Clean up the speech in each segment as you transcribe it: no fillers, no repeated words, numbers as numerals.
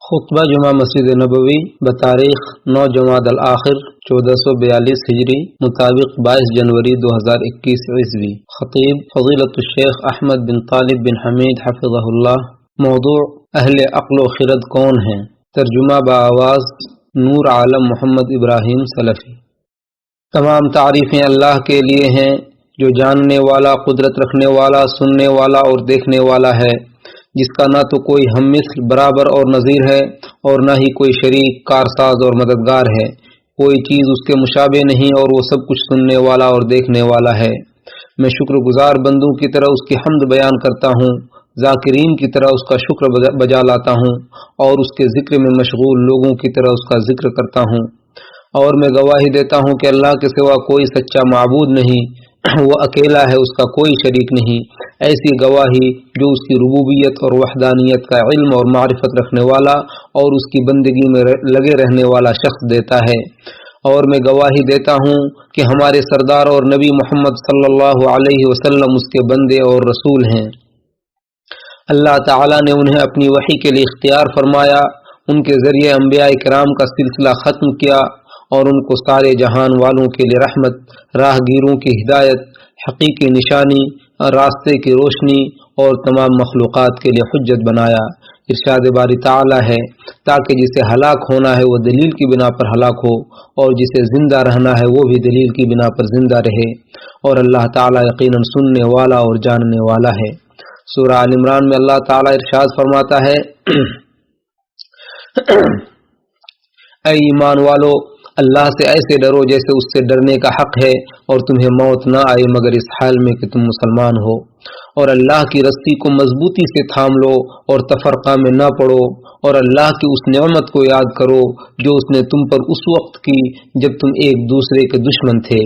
خطبہ جمعہ مسجد نبوی بتاریخ 9 جمادی الآخر 1442 ہجری مطابق 22 جنوری 2021 عیسوی۔ خطیب فضیلۃ الشیخ احمد بن طالب بن حمید حفظہ اللہ۔ موضوع اہل عقل و خرد کون ہیں؟ ترجمہ بآواز نور عالم محمد ابراہیم سلفی۔ تمام تعریفیں اللہ کے لیے ہیں جو جاننے والا، قدرت رکھنے والا، سننے والا اور دیکھنے والا ہے، جس کا نہ تو کوئی ہم مثل برابر اور نظیر ہے اور نہ ہی کوئی شریک کارساز اور مددگار ہے۔ کوئی چیز اس کے مشابہ نہیں اور وہ سب کچھ سننے والا اور دیکھنے والا ہے۔ میں شکر گزار بندوں کی طرح اس کی حمد بیان کرتا ہوں، ذاکرین کی طرح اس کا شکر بجا لاتا ہوں، اور اس کے ذکر میں مشغول لوگوں کی طرح اس کا ذکر کرتا ہوں۔ اور میں گواہی دیتا ہوں کہ اللہ کے سوا کوئی سچا معبود نہیں، وہ اکیلا ہے، اس کا کوئی شریک نہیں۔ ایسی گواہی جو اس کی ربوبیت اور وحدانیت کا علم اور معرفت رکھنے والا اور اس کی بندگی میں لگے رہنے والا شخص دیتا ہے۔ اور میں گواہی دیتا ہوں کہ ہمارے سردار اور نبی محمد صلی اللہ علیہ وسلم اس کے بندے اور رسول ہیں۔ اللہ تعالیٰ نے انہیں اپنی وحی کے لیے اختیار فرمایا، ان کے ذریعے انبیاء کرام کا سلسلہ ختم کیا اور ان کو سارے جہان والوں کے لیے رحمت، راہ گیروں کی ہدایت، حقیقی نشانی، راستے کی روشنی اور تمام مخلوقات کے لیے حجت بنایا۔ ارشاد باری تعالیٰ ہے، تاکہ جسے ہلاک ہونا ہے وہ دلیل کی بنا پر ہلاک ہو، اور جسے زندہ رہنا ہے وہ بھی دلیل کی بنا پر زندہ رہے، اور اللہ تعالیٰ یقیناً سننے والا اور جاننے والا ہے۔ سورہ آل عمران میں اللہ تعالیٰ ارشاد فرماتا ہے، اے ایمان والو، اللہ سے ایسے ڈرو جیسے اس سے ڈرنے کا حق ہے، اور تمہیں موت نہ آئے مگر اس حال میں کہ تم مسلمان ہو، اور اللہ کی رسی کو مضبوطی سے تھام لو اور تفرقہ میں نہ پڑو، اور اللہ کی اس نعمت کو یاد کرو جو اس نے تم پر اس وقت کی جب تم ایک دوسرے کے دشمن تھے،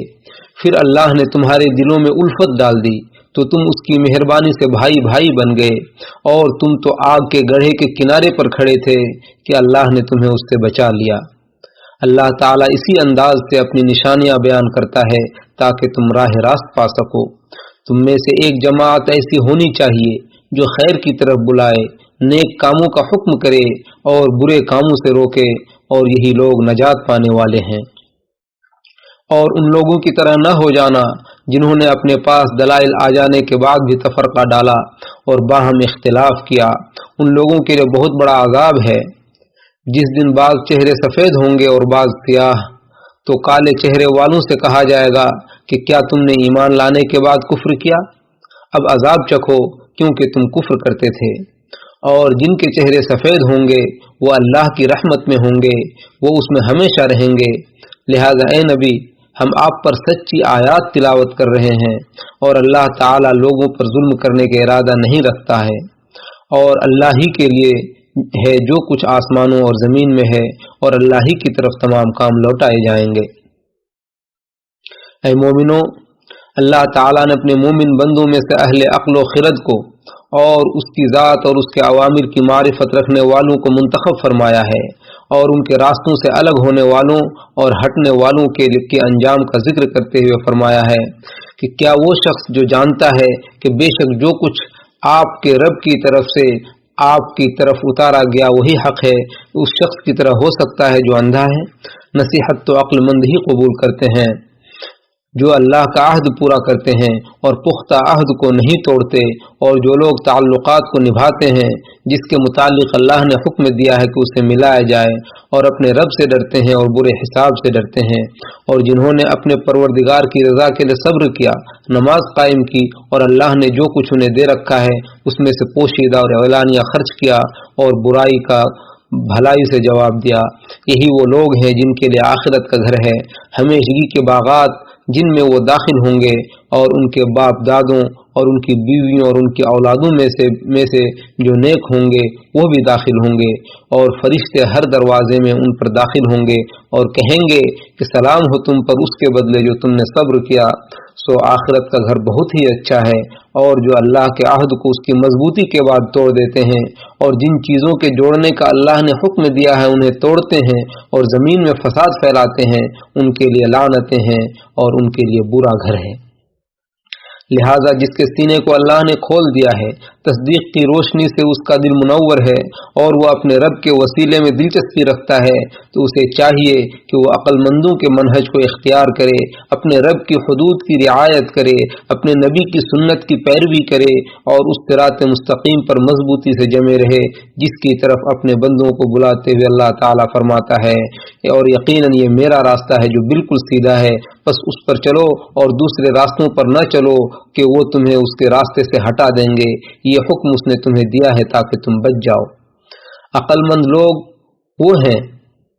پھر اللہ نے تمہارے دلوں میں الفت ڈال دی تو تم اس کی مہربانی سے بھائی بھائی بن گئے، اور تم تو آگ کے گڑھے کے کنارے پر کھڑے تھے کہ اللہ نے تمہیں اس سے بچا لیا۔ اللہ تعالیٰ اسی انداز سے اپنی نشانیاں بیان کرتا ہے تاکہ تم راہ راست پا سکو۔ تم میں سے ایک جماعت ایسی ہونی چاہیے جو خیر کی طرف بلائے، نیک کاموں کا حکم کرے اور برے کاموں سے روکے، اور یہی لوگ نجات پانے والے ہیں۔ اور ان لوگوں کی طرح نہ ہو جانا جنہوں نے اپنے پاس دلائل آ جانے کے بعد بھی تفرقہ ڈالا اور باہم اختلاف کیا۔ ان لوگوں کے لیے بہت بڑا عذاب ہے، جس دن بعض چہرے سفید ہوں گے اور بعض سیاہ، تو کالے چہرے والوں سے کہا جائے گا کہ کیا تم نے ایمان لانے کے بعد کفر کیا؟ اب عذاب چکھو کیونکہ تم کفر کرتے تھے۔ اور جن کے چہرے سفید ہوں گے وہ اللہ کی رحمت میں ہوں گے، وہ اس میں ہمیشہ رہیں گے۔ لہذا اے نبی، ہم آپ پر سچی آیات تلاوت کر رہے ہیں، اور اللہ تعالیٰ لوگوں پر ظلم کرنے کا ارادہ نہیں رکھتا ہے، اور اللہ ہی کے لیے ہے جو کچھ آسمانوں اور زمین میں ہے، اور اللہ ہی کی طرف تمام کام لوٹائے جائیں گے۔ اے مومنو، اللہ تعالیٰ نے اپنے مومن بندوں میں سے اہل عقل و خرد کو اور اس کی ذات اور اس کے اوامر کی معرفت رکھنے والوں کو منتخب فرمایا ہے، اور ان کے راستوں سے الگ ہونے والوں اور ہٹنے والوں کے انجام کا ذکر کرتے ہوئے فرمایا ہے کہ کیا وہ شخص جو جانتا ہے کہ بے شک جو کچھ آپ کے رب کی طرف سے آپ کی طرف اتارا گیا وہی حق ہے، اس شخص کی طرح ہو سکتا ہے جو اندھا ہے؟ نصیحت تو عقل مند ہی قبول کرتے ہیں جو اللہ کا عہد پورا کرتے ہیں اور پختہ عہد کو نہیں توڑتے، اور جو لوگ تعلقات کو نبھاتے ہیں جس کے متعلق اللہ نے حکم دیا ہے کہ اسے ملایا جائے، اور اپنے رب سے ڈرتے ہیں اور برے حساب سے ڈرتے ہیں، اور جنہوں نے اپنے پروردگار کی رضا کے لیے صبر کیا، نماز قائم کی، اور اللہ نے جو کچھ انہیں دے رکھا ہے اس میں سے پوشیدہ اور اعلانیہ خرچ کیا، اور برائی کا بھلائی سے جواب دیا، یہی وہ لوگ ہیں جن کے لیے آخرت کا گھر ہے، ہمیشگی کے باغات جن میں وہ داخل ہوں گے، اور ان کے باپ دادوں اور ان کی بیویوں اور ان کی اولادوں میں سے جو نیک ہوں گے وہ بھی داخل ہوں گے، اور فرشتے ہر دروازے میں ان پر داخل ہوں گے اور کہیں گے کہ سلام ہو تم پر اس کے بدلے جو تم نے صبر کیا، سو آخرت کا گھر بہت ہی اچھا ہے۔ اور جو اللہ کے عہد کو اس کی مضبوطی کے بعد توڑ دیتے ہیں، اور جن چیزوں کے جوڑنے کا اللہ نے حکم دیا ہے انہیں توڑتے ہیں اور زمین میں فساد پھیلاتے ہیں، ان کے لیے لعنتیں ہیں اور ان کے لیے برا گھر ہے۔ لہٰذا جس کے سینے کو اللہ نے کھول دیا ہے تصدیق کی روشنی سے اس کا دل منور ہے اور وہ اپنے رب کے وسیلے میں دلچسپی رکھتا ہے تو اسے چاہیے کہ وہ عقل مندوں کے منہج کو اختیار کرے، اپنے رب کی حدود کی رعایت کرے، اپنے نبی کی سنت کی پیروی کرے اور اس صراط مستقیم پر مضبوطی سے جمے رہے جس کی طرف اپنے بندوں کو بلاتے ہوئے اللہ تعالیٰ فرماتا ہے، اور یقیناً یہ میرا راستہ ہے جو بالکل سیدھا ہے، بس اس پر چلو اور دوسرے راستوں پر نہ چلو کہ وہ تمہیں اس کے راستے سے ہٹا دیں گے، یہ حکم اس نے تمہیں دیا ہے تاکہ تم بچ جاؤ۔ عقل مند لوگ وہ ہیں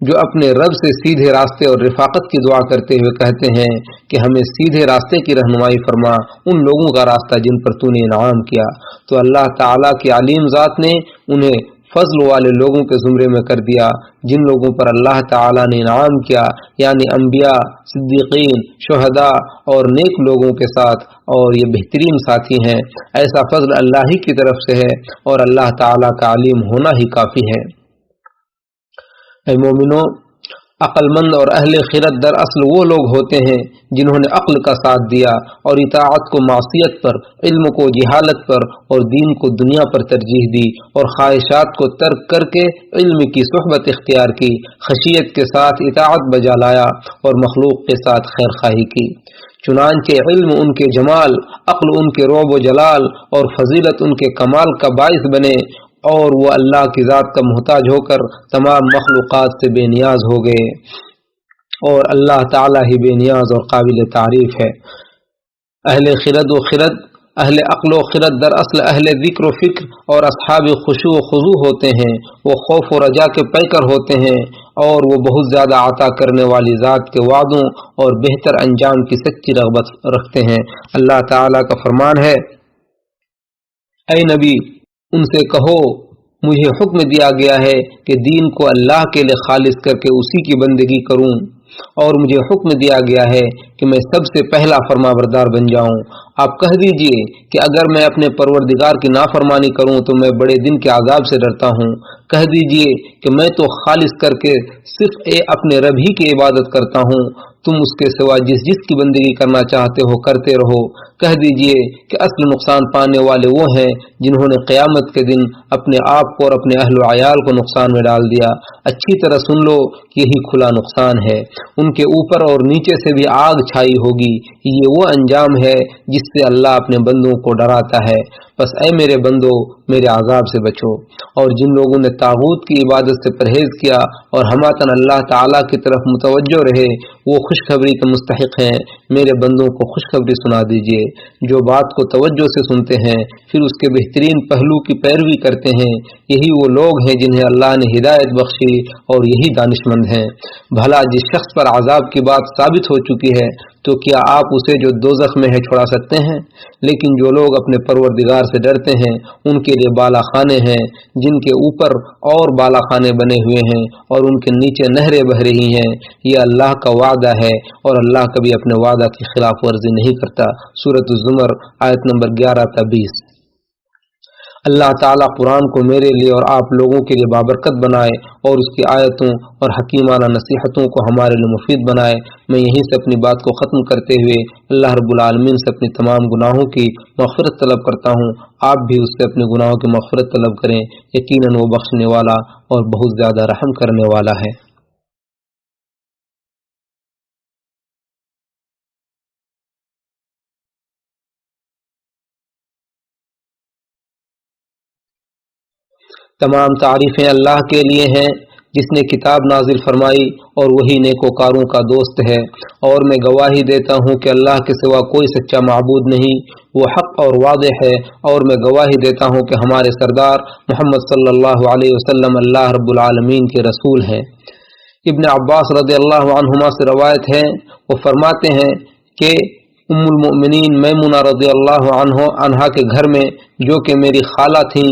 جو اپنے رب سے سیدھے راستے اور رفاقت کی دعا کرتے ہوئے کہتے ہیں کہ ہمیں سیدھے راستے کی رہنمائی فرما، ان لوگوں کا راستہ جن پر تو نے انعام کیا۔ تو اللہ تعالیٰ کی علیم ذات نے انہیں فضل والے لوگوں کے زمرے میں کر دیا، جن لوگوں پر اللہ تعالیٰ نے انعام کیا، یعنی انبیاء، صدیقین، شہداء اور نیک لوگوں کے ساتھ، اور یہ بہترین ساتھی ہیں۔ ایسا فضل اللہ ہی کی طرف سے ہے اور اللہ تعالیٰ کا علیم ہونا ہی کافی ہے۔ اے مومنو، عقل مند اور اہل خرد دراصل وہ لوگ ہوتے ہیں جنہوں نے عقل کا ساتھ دیا اور اطاعت کو معصیت پر، علم کو جہالت پر اور دین کو دنیا پر ترجیح دی، اور خواہشات کو ترک کر کے علم کی صحبت اختیار کی، خشیت کے ساتھ اطاعت بجا لایا اور مخلوق کے ساتھ خیر خواہی کی۔ چنانچہ علم ان کے جمال، عقل ان کے رعب و جلال اور فضیلت ان کے کمال کا باعث بنے، اور وہ اللہ کی ذات کا محتاج ہو کر تمام مخلوقات سے بے نیاز ہو گئے، اور اللہ تعالیٰ ہی بے نیاز اور قابل تعریف ہے۔ اہل خرد و خرد، اہل عقل و خرد دراصل اہل ذکر و فکر اور اصحاب خشوع و خضوع ہوتے ہیں، وہ خوف و رجا کے پیکر ہوتے ہیں، اور وہ بہت زیادہ عطا کرنے والی ذات کے وعدوں اور بہتر انجام کی سچی رغبت رکھتے ہیں۔ اللہ تعالیٰ کا فرمان ہے، اے نبی ان سے کہو مجھے حکم دیا گیا ہے کہ دین کو اللہ کے لیے خالص کر کے اسی کی بندگی کروں، اور مجھے حکم دیا گیا ہے کہ میں سب سے پہلا فرما بردار بن جاؤں۔ آپ کہہ دیجئے کہ اگر میں اپنے پروردگار کی نافرمانی کروں تو میں بڑے دن کے عذاب سے ڈرتا ہوں۔ کہہ دیجئے کہ میں تو خالص کر کے صرف اپنے رب ہی کی عبادت کرتا ہوں، تم اس کے سوا جس کی بندگی کرنا چاہتے ہو کرتے رہو۔ کہہ دیجئے کہ اصل نقصان پانے والے وہ ہیں جنہوں نے قیامت کے دن اپنے آپ کو اور اپنے اہل و عیال کو نقصان میں ڈال دیا۔ اچھی طرح سن لو، یہی کھلا نقصان ہے۔ ان کے اوپر اور نیچے سے بھی آگ چھائی ہوگی، یہ وہ انجام ہے جس سے اللہ اپنے بندوں کو ڈراتا ہے۔ بس اے میرے بندو میرے عذاب سے بچو۔ اور جن لوگوں نے طاغوت کی عبادت سے پرہیز کیا اور ہماتن اللہ تعالیٰ کی طرف متوجہ رہے، وہ خوشخبری کے مستحق ہیں۔ میرے بندوں کو خوشخبری سنا دیجیے۔ جو بات کو توجہ سے سنتے ہیں پھر اس کے بہترین پہلو کی پیروی کرتے ہیں، یہی وہ لوگ ہیں جنہیں اللہ نے ہدایت بخشی، اور یہی دانشمند ہیں۔ بھلا جس شخص پر عذاب کی بات ثابت ہو چکی ہے تو کیا آپ اسے جو دوزخ میں ہے چھڑا سکتے ہیں؟ لیکن جو لوگ اپنے پروردگار سے ڈرتے ہیں ان کے لیے بالا خانے ہیں، جن کے اوپر اور بالا خانے بنے ہوئے ہیں اور ان کے نیچے نہریں بہ رہی ہیں۔ یہ اللہ کا وعدہ ہے اور اللہ کبھی اپنے وعدہ کی خلاف ورزی نہیں کرتا۔ سورۃ الزمر آیت نمبر 11 تا 20۔ اللہ تعالیٰ قرآن کو میرے لیے اور آپ لوگوں کے لیے بابرکت بنائے اور اس کی آیتوں اور حکیمانہ نصیحتوں کو ہمارے لیے مفید بنائے۔ میں یہیں سے اپنی بات کو ختم کرتے ہوئے اللہ رب العالمین سے اپنی تمام گناہوں کی مغفرت طلب کرتا ہوں۔ آپ بھی اس سے اپنے گناہوں کی مغفرت طلب کریں، یقیناً وہ بخشنے والا اور بہت زیادہ رحم کرنے والا ہے۔ تمام تعریفیں اللہ کے لیے ہیں جس نے کتاب نازل فرمائی اور وہی نیکوکاروں کا دوست ہے، اور میں گواہی دیتا ہوں کہ اللہ کے سوا کوئی سچا معبود نہیں، وہ حق اور واضح ہے، اور میں گواہی دیتا ہوں کہ ہمارے سردار محمد صلی اللہ علیہ وسلم اللہ رب العالمین کے رسول ہیں۔ ابن عباس رضی اللہ عنہما سے روایت ہے، وہ فرماتے ہیں کہ ام المؤمنین میمونہ رضی اللہ عنہا کے گھر میں، جو کہ میری خالہ تھیں،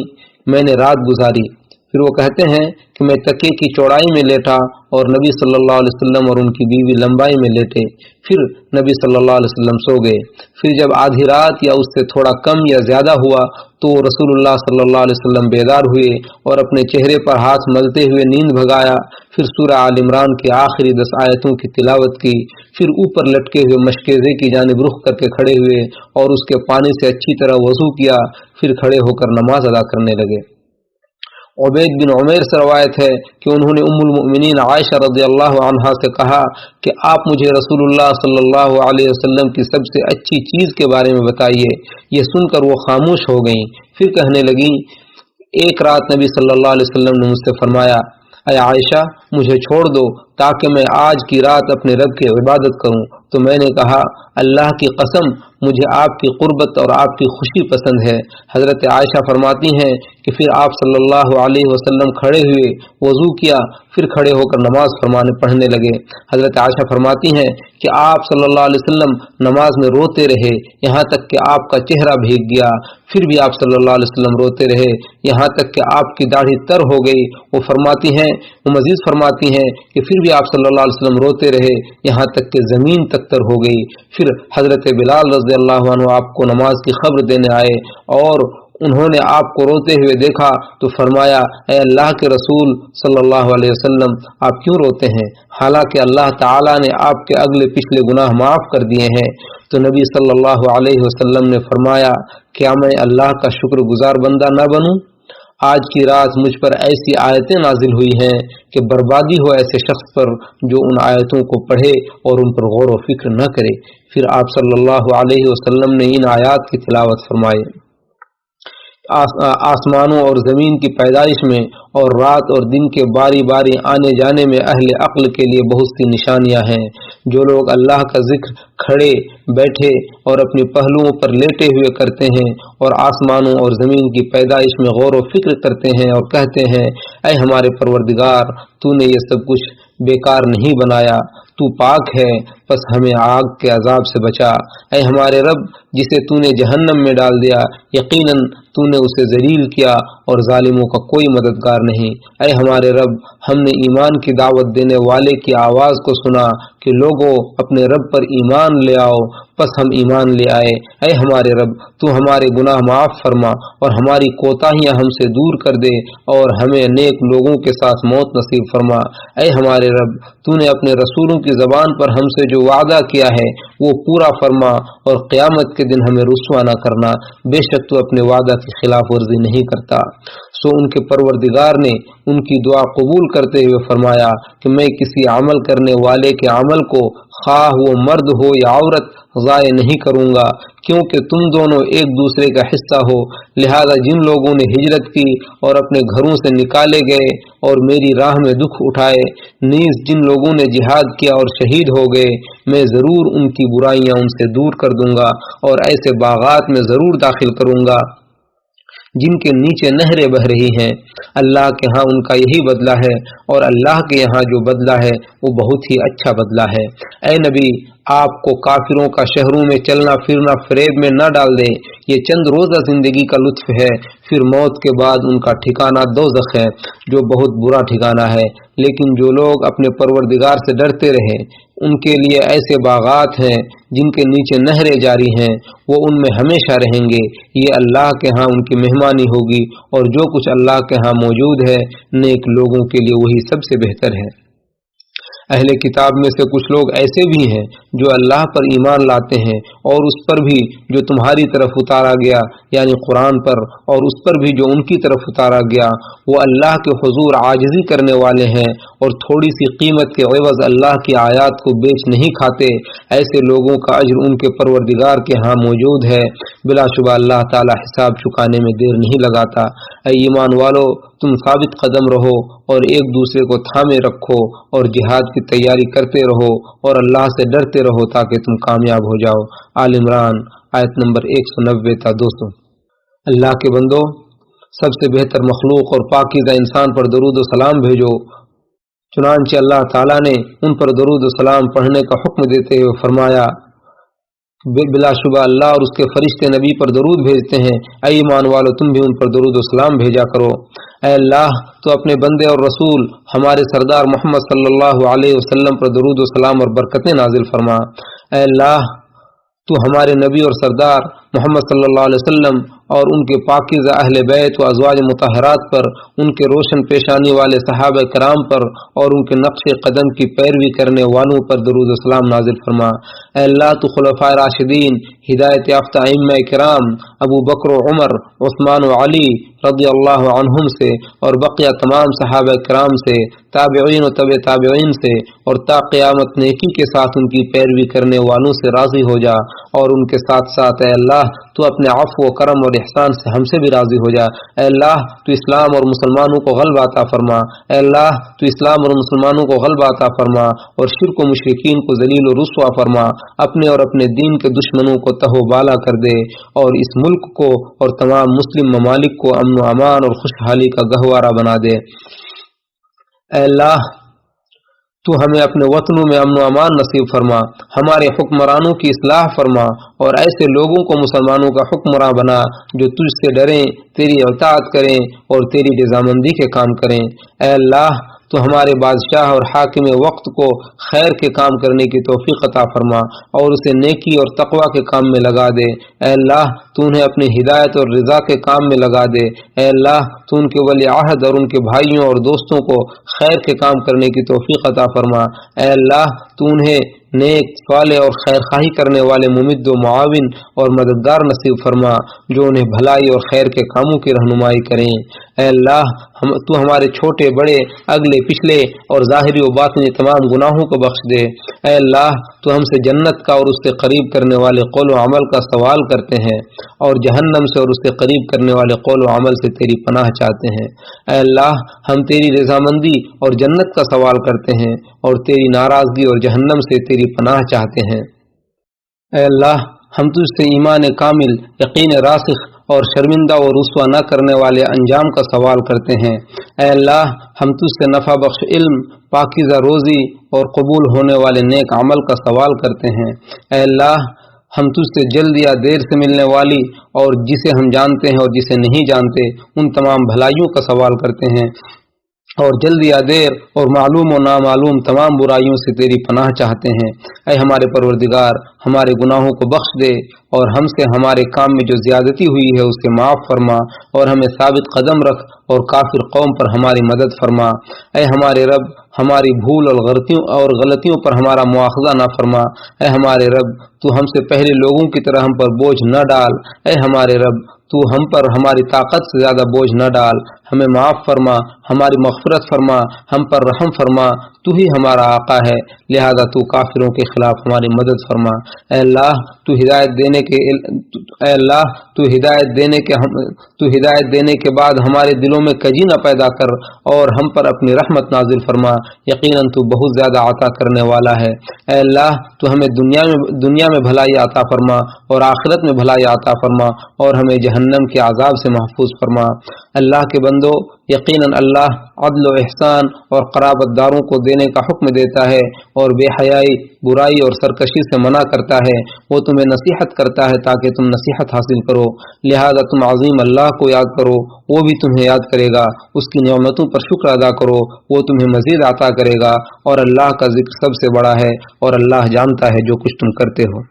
میں نے رات گزاری۔ پھر وہ کہتے ہیں کہ میں تکیے کی چوڑائی میں لیٹا اور نبی صلی اللہ علیہ وسلم اور ان کی بیوی لمبائی میں لیٹے، پھر نبی صلی اللہ علیہ وسلم سو گئے۔ پھر جب آدھی رات یا اس سے تھوڑا کم یا زیادہ ہوا تو رسول اللہ صلی اللہ علیہ وسلم بیدار ہوئے اور اپنے چہرے پر ہاتھ ملتے ہوئے نیند بھگایا، پھر سورہ آل عمران کی آخری 10 آیتوں کی تلاوت کی، پھر اوپر لٹکے ہوئے مشکیزے کی جانب رخ کر کے کھڑے ہوئے اور اس کے پانی سے اچھی طرح وضو کیا، پھر کھڑے ہو کر نماز ادا کرنے لگے۔ عبید بن عمیر سے روایت ہے کہ انہوں نے ام المؤمنین عائشہ رضی اللہ عنہا سے کہا کہ آپ مجھے رسول اللہ صلی اللہ علیہ وسلم کی سب سے اچھی چیز کے بارے میں بتائیے۔ یہ سن کر وہ خاموش ہو گئیں، پھر کہنے لگیں، ایک رات نبی صلی اللہ علیہ وسلم نے مجھ سے فرمایا، اے عائشہ مجھے چھوڑ دو تاکہ میں آج کی رات اپنے رب کی عبادت کروں۔ تو میں نے کہا، اللہ کی قسم مجھے آپ کی قربت اور آپ کی خوشی پسند ہے۔ حضرت عائشہ فرماتی ہیں کہ پھر آپ صلی اللہ علیہ وسلم کھڑے ہوئے، وضو کیا، پھر کھڑے ہو کر نماز پڑھنے لگے۔ حضرت عائشہ فرماتی ہیں کہ آپ صلی اللہ علیہ وسلم نماز میں روتے رہے یہاں تک کہ آپ کا چہرہ بھیگ گیا، پھر بھی آپ صلی اللہ علیہ وسلم روتے رہے یہاں تک کہ آپ کی داڑھی تر ہو گئی۔ وہ مزید فرماتی ہیں کہ پھر بھی آپ صلی اللہ علیہ وسلم روتے رہے یہاں تک کہ زمین تک تر ہو گئی۔ پھر حضرت بلال رضی اللہ عنہ آپ کو نماز کی خبر دینے آئے اور انہوں نے آپ کو روتے ہوئے دیکھا تو فرمایا، اے اللہ کے رسول صلی اللہ علیہ وسلم آپ کیوں روتے ہیں، حالانکہ اللہ تعالیٰ نے آپ کے اگلے پچھلے گناہ معاف کر دیے ہیں۔ تو نبی صلی اللہ علیہ وسلم نے فرمایا، کیا میں اللہ کا شکر گزار بندہ نہ بنوں؟ آج کی رات مجھ پر ایسی آیتیں نازل ہوئی ہیں کہ بربادی ہو ایسے شخص پر جو ان آیتوں کو پڑھے اور ان پر غور و فکر نہ کرے۔ پھر آپ صلی اللہ علیہ وسلم نے ان آیات کی تلاوت فرمائی۔ آسمانوں اور زمین کی پیدائش میں اور رات اور دن کے باری باری آنے جانے میں اہل عقل کے لیے بہت سی نشانیاں ہیں۔ جو لوگ اللہ کا ذکر کھڑے بیٹھے اور اپنی پہلوؤں پر لیٹے ہوئے کرتے ہیں اور آسمانوں اور زمین کی پیدائش میں غور و فکر کرتے ہیں اور کہتے ہیں، اے ہمارے پروردگار تو نے یہ سب کچھ بیکار نہیں بنایا، تو پاک ہے، پس ہمیں آگ کے عذاب سے بچا۔ اے ہمارے رب جسے تو نے جہنم میں ڈال دیا، یقیناً تو نے اسے ذلیل کیا اور ظالموں کا کوئی مددگار نہیں۔ اے ہمارے رب ہم نے ایمان کی دعوت دینے والے کی آواز کو سنا کہ لوگوں اپنے رب پر ایمان لے آؤ، پس ہم ایمان لے آئے۔ اے ہمارے رب تو ہمارے گناہ معاف فرما اور ہماری کوتاہیاں ہم سے دور کر دے اور ہمیں نیک لوگوں کے ساتھ موت نصیب فرما۔ اے ہمارے رب تو نے اپنے رسولوں کی زبان پر ہم سے جو وعدہ کیا ہے وہ پورا فرما اور قیامت کے دن ہمیں رسوا نہ کرنا، بے شک تو اپنے وعدہ کی خلاف ورزی نہیں کرتا۔ سو ان کے پروردگار نے ان کی دعا قبول کرتے ہوئے فرمایا کہ میں کسی عمل کرنے والے کے عمل کو خواہ وہ مرد ہو یا عورت ضائع نہیں کروں گا، کیونکہ تم دونوں ایک دوسرے کا حصہ ہو۔ لہذا جن لوگوں نے ہجرت کی اور اپنے گھروں سے نکالے گئے اور میری راہ میں دکھ اٹھائے، نیز جن لوگوں نے جہاد کیا اور شہید ہو گئے، میں ضرور ان کی برائیاں ان سے دور کر دوں گا اور ایسے باغات میں ضرور داخل کروں گا جن کے نیچے نہریں بہہ رہی ہیں۔ اللہ کے ہاں ان کا یہی بدلہ ہے اور اللہ کے یہاں جو بدلہ ہے وہ بہت ہی اچھا بدلہ ہے۔ اے نبی آپ کو کافروں کا شہروں میں چلنا پھرنا فریب میں نہ ڈال دے۔ یہ چند روزہ زندگی کا لطف ہے، پھر موت کے بعد ان کا ٹھکانہ دوزخ ہے جو بہت برا ٹھکانہ ہے۔ لیکن جو لوگ اپنے پروردگار سے ڈرتے رہے ان کے لیے ایسے باغات ہیں جن کے نیچے نہریں جاری ہیں، وہ ان میں ہمیشہ رہیں گے۔ یہ اللہ کے ہاں ان کی مہمانی ہوگی اور جو کچھ اللہ کے ہاں موجود ہے نیک لوگوں کے لیے وہی سب سے بہتر ہے۔ اہل کتاب میں سے کچھ لوگ ایسے بھی ہیں جو اللہ پر ایمان لاتے ہیں اور اس پر بھی جو تمہاری طرف اتارا گیا یعنی قرآن پر، اور اس پر بھی جو ان کی طرف اتارا گیا، وہ اللہ کے حضور عاجزی کرنے والے ہیں اور تھوڑی سی قیمت کے عوض اللہ کی آیات کو بیچ نہیں کھاتے۔ ایسے لوگوں کا اجر ان کے پروردگار کے ہاں موجود ہے، بلا شبہ اللہ تعالی حساب چکانے میں دیر نہیں لگاتا۔ اے ایمان والو تم ثابت قدم رہو اور ایک دوسرے کو تھامے رکھو اور جہاد کی تیاری کرتے رہو اور اللہ سے ڈرتے رہو تاکہ تم کامیاب ہو جاؤ۔ آل عمران آیت نمبر 190 تا 200۔ اللہ کے بندو سب سے بہتر مخلوق اور پاکیزہ انسان پر درود و سلام بھیجو۔ چنانچہ اللہ تعالیٰ نے ان پر درود و سلام پڑھنے کا حکم دیتے ہوئے فرمایا، بلا شبہ اللہ اور اس کے فرشتے نبی پر درود بھیجتے ہیں، اے ایمان والو تم بھی ان پر درود و سلام بھیجا کرو۔ اے اللہ تو اپنے بندے اور رسول ہمارے سردار محمد صلی اللہ علیہ وسلم پر درود و سلام اور برکتیں نازل فرما۔ اے اللہ تو ہمارے نبی اور سردار محمد صلی اللہ علیہ وسلم اور ان کے پاکیزہ اہل بیت و ازواج مطہرات پر، ان کے روشن پیشانی والے صحابہ کرام پر اور ان کے نقش قدم کی پیروی کرنے والوں پر درود و سلام نازل فرما۔ اے اللہ تو خلفائے راشدین، ہدایت یافتہ ائمہ کرام ابو بکر و عمر، عثمان و علی رضی اللہ عنہم سے اور بقیہ تمام صحابہ کرام سے، تابعین و تبع تابعین سے اور تا قیامت نیکی کے ساتھ ان کی پیروی کرنے والوں سے راضی ہو جا، اور ان کے ساتھ ساتھ اے اللہ تو اپنے عفو و کرم اور احسان سے ہم سے بھی راضی ہو جا۔ اے اللہ تو اسلام اور مسلمانوں کو غلبہ عطا فرما۔ اے اللہ تو اسلام اور مسلمانوں کو غلبہ عطا فرما اور شرک و مشرکین کو ذلیل و رسوا فرما، اپنے اور اپنے دین کے دشمنوں کو تہو بالا کر دے، اور اس ملک کو اور تمام مسلم ممالک کو امن و امان اور خوشحالی کا گہوارہ بنا دے۔ اے اللہ تو ہمیں اپنے وطنوں میں امن و امان نصیب فرما، ہمارے حکمرانوں کی اصلاح فرما، اور ایسے لوگوں کو مسلمانوں کا حکمراں بنا جو تجھ سے ڈریں، تیری اطاعت کریں اور تیری رضامندی کے کام کریں۔ اے اللہ تو ہمارے بادشاہ اور حاکم وقت کو خیر کے کام کرنے کی توفیق عطا فرما اور اسے نیکی اور تقوی کے کام میں لگا دے۔ اے اللہ تو انہیں اپنی ہدایت اور رضا کے کام میں لگا دے۔ اے اللہ تو ان کے ولی عہد اور ان کے بھائیوں اور دوستوں کو خیر کے کام کرنے کی توفیق عطا فرما۔ اے اللہ تو انہیں نیک، صالح اور خیر خواہی کرنے والے ممد و معاون اور مددگار نصیب فرما جو انہیں بھلائی اور خیر کے کاموں کی رہنمائی کریں۔ اے اللہ تو ہمارے چھوٹے بڑے، اگلے پچھلے اور ظاہری و باطنی تمام گناہوں کو بخش دے۔ اے اللہ تو ہم سے جنت کا اور اس سے قریب کرنے والے قول و عمل کا سوال کرتے ہیں، اور جہنم سے اور اس سے قریب کرنے والے قول و عمل سے تیری پناہ چاہتے ہیں۔ اے اللہ ہم تیری رضامندی اور جنت کا سوال کرتے ہیں، اور تیری ناراضگی اور جہنم سے تیری پناہ چاہتے ہیں۔ اے اللہ ہم تجھ سے ایمان کامل، یقین راسخ اور شرمندہ اور رسوا نہ کرنے والے انجام کا سوال کرتے ہیں۔ اے اللہ ہم تجھ سے نفع بخش علم، پاکیزہ روزی اور قبول ہونے والے نیک عمل کا سوال کرتے ہیں۔ اے اللہ ہم تجھ سے جلد یا دیر سے ملنے والی اور جسے ہم جانتے ہیں اور جسے نہیں جانتے ان تمام بھلائیوں کا سوال کرتے ہیں، اور جلد یا دیر اور معلوم و نامعلوم تمام برائیوں سے تیری پناہ چاہتے ہیں۔ اے ہمارے پروردگار ہمارے گناہوں کو بخش دے، اور ہم سے ہمارے کام میں جو زیادتی ہوئی ہے اسے معاف فرما، اور ہمیں ثابت قدم رکھ اور کافر قوم پر ہماری مدد فرما۔ اے ہمارے رب ہماری بھول اور غلطیوں پر ہمارا مواخذہ نہ فرما۔ اے ہمارے رب تو ہم سے پہلے لوگوں کی طرح ہم پر بوجھ نہ ڈال۔ اے ہمارے رب تو ہم پر ہماری طاقت سے زیادہ بوجھ نہ ڈال، ہمیں معاف فرما، ہماری مغفرت فرما، ہم پر رحم فرما۔ تو ہی ہمارا آقا ہے، لہذا تو کافروں کے خلاف ہماری مدد فرما۔ اے اللہ تو ہدایت دینے کے بعد ہمارے دلوں میں کجی نہ پیدا کر، اور ہم پر اپنی رحمت نازل فرما، یقیناً تو بہت زیادہ عطا کرنے والا ہے۔ اے اللہ تو ہمیں دنیا میں بھلائی عطا فرما اور آخرت میں بھلائی عطا فرما، اور ہمیں جہنم کے عذاب سے محفوظ فرما۔ اللہ کے بندو، یقیناً اللہ عدل و احسان اور قرابت داروں کو دینے کا حکم دیتا ہے، اور بے حیائی، برائی اور سرکشی سے منع کرتا ہے۔ وہ تمہیں نصیحت کرتا ہے تاکہ تم نصیحت حاصل کرو، لہذا تم عظیم اللہ کو یاد کرو، وہ بھی تمہیں یاد کرے گا۔ اس کی نعمتوں پر شکر ادا کرو، وہ تمہیں مزید عطا کرے گا، اور اللہ کا ذکر سب سے بڑا ہے، اور اللہ جانتا ہے جو کچھ تم کرتے ہو۔